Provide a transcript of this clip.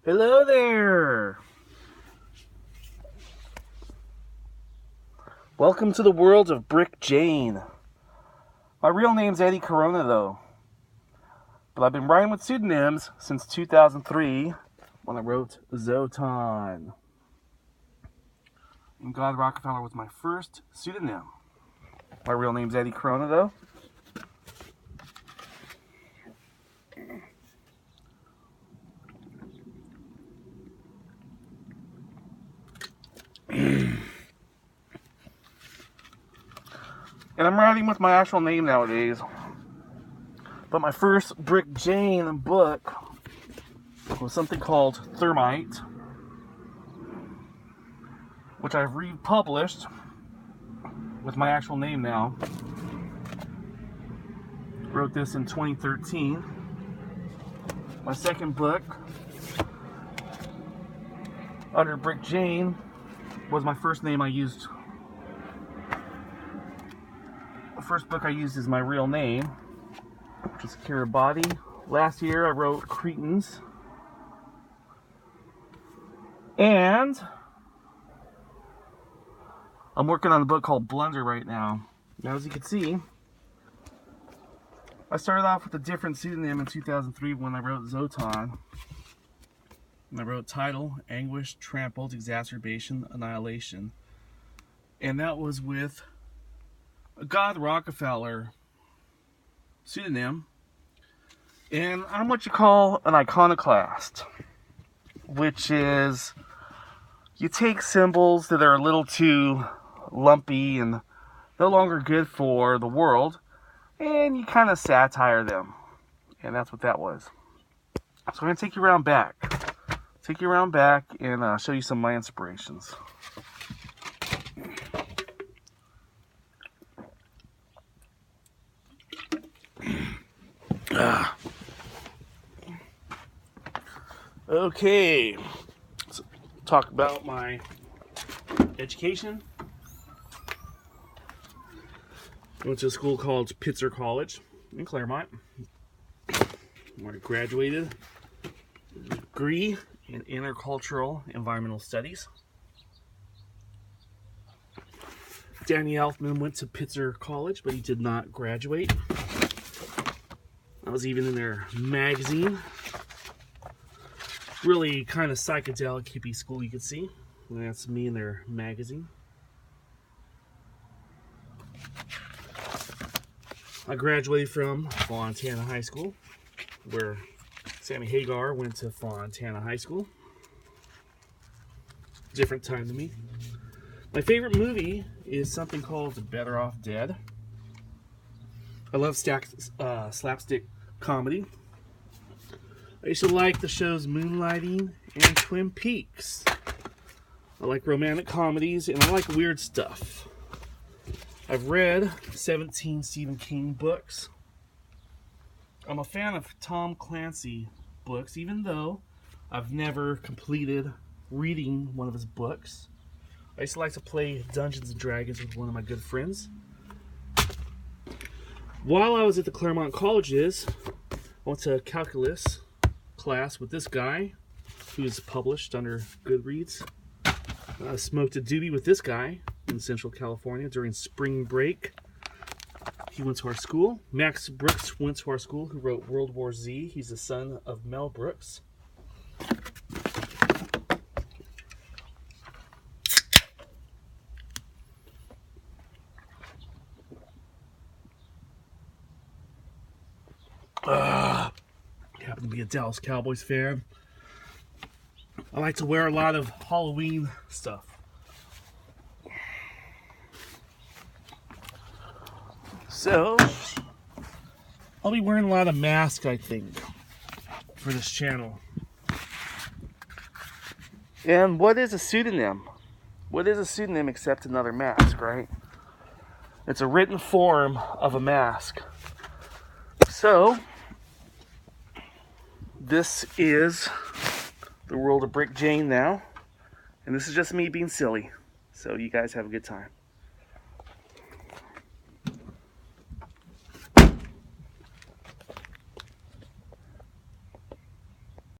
Hello there! Welcome to the world of Brick Jayne. My real name's Eddie Corona though. But I've been writing with pseudonyms since 2003 when I wrote Zotan. And God Rockefeller was my first pseudonym. My real name's Eddie Corona though. And I'm writing with my actual name nowadays. But my first Brick Jayne book was something called Thermite, which I've republished with my actual name now. Wrote this in 2013. My second book, under Brick Jayne, was my first name I used. The first book I used is my real name, which is Kiribati. Last year I wrote Cretans. And I'm working on a book called Blunder right now. Now, as you can see, I started off with a different pseudonym in 2003 when I wrote Zotan. And I wrote title, Anguish, Trampled, Exacerbation, Annihilation. And that was with a God Rockefeller pseudonym. And I'm what you call an iconoclast, which is you take symbols that are a little too lumpy and no longer good for the world, and you kind of satire them. And that's what that was. So I'm going to take you around back. And show you some of my inspirations. Okay, let's talk about my education. I went to a school called Pitzer College in Claremont, where I graduated with a degree in intercultural environmental studies. Danny Elfman went to Pitzer College, but he did not graduate. I was even in their magazine. Really kind of psychedelic hippie school, you can see. And that's me in their magazine. I graduated from Fontana High School, where Sammy Hagar went to Fontana High School. Different time to me. My favorite movie is something called Better Off Dead. I love slapstick comedy. I used to like the shows Moonlighting and Twin Peaks. I like romantic comedies and I like weird stuff. I've read 17 Stephen King books. I'm a fan of Tom Clancy books, even though I've never completed reading one of his books. I used to like to play Dungeons and Dragons with one of my good friends. While I was at the Claremont Colleges, I went to a calculus class with this guy who's published under Goodreads. I smoked a doobie with this guy in Central California during spring break. He went to our school. Max Brooks went to our school, who wrote World War Z. He's the son of Mel Brooks. I happen to be a Dallas Cowboys fan. I like to wear a lot of Halloween stuff. So, I'll be wearing a lot of masks, I think, for this channel. And what is a pseudonym? What is a pseudonym except another mask, right? It's a written form of a mask. So, this is the world of Brick Jayne now. And this is just me being silly. So you guys have a good time.